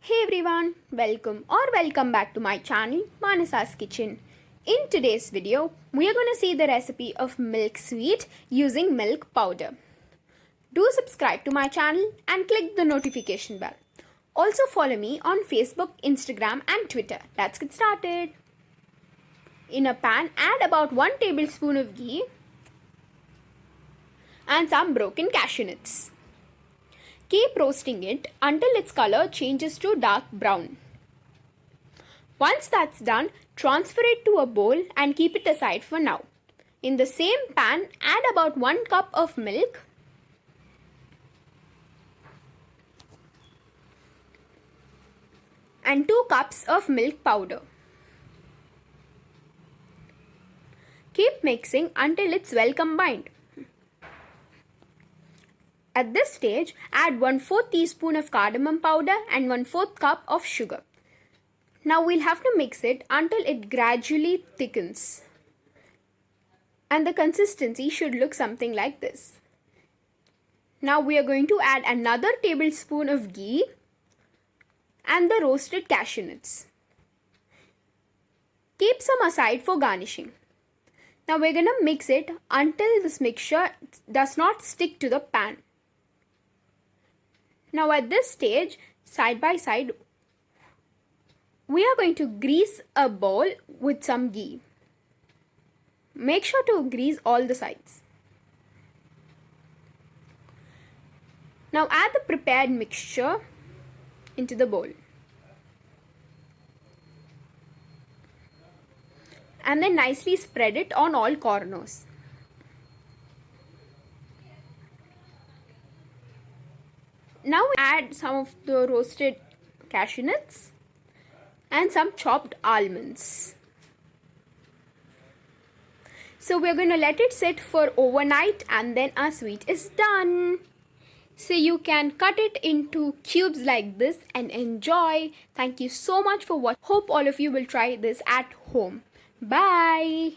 Hey everyone, welcome back to my channel Manasa's Kitchen. In today's video, we are going to see the recipe of milk sweet using milk powder. Do subscribe to my channel and click the notification bell. Also follow me on Facebook, Instagram and Twitter. Let's get started. In a pan, add about 1 tablespoon of ghee and some broken cashew nuts. Keep roasting it until its color changes to dark brown. Once that's done, transfer it to a bowl and keep it aside for now. In the same pan, add about 1 cup of milk and 2 cups of milk powder. Keep mixing until it's well combined. At this stage, add 1/4 teaspoon of cardamom powder and 1/4 cup of sugar. Now we'll have to mix it until it gradually thickens. And the consistency should look something like this. Now we are going to add another tablespoon of ghee and the roasted cashew nuts. Keep some aside for garnishing. Now we're going to mix it until this mixture does not stick to the pan. Now at this stage, side by side, we are going to grease a bowl with some ghee. Make sure to grease all the sides. Now add the prepared mixture into the bowl. And then nicely spread it on all corners. Now add some of the roasted cashew nuts and some chopped almonds. So we're going to let it sit for overnight and then our sweet is done. So you can cut it into cubes like this and enjoy. Thank you so much for watching. Hope all of you will try this at home. Bye.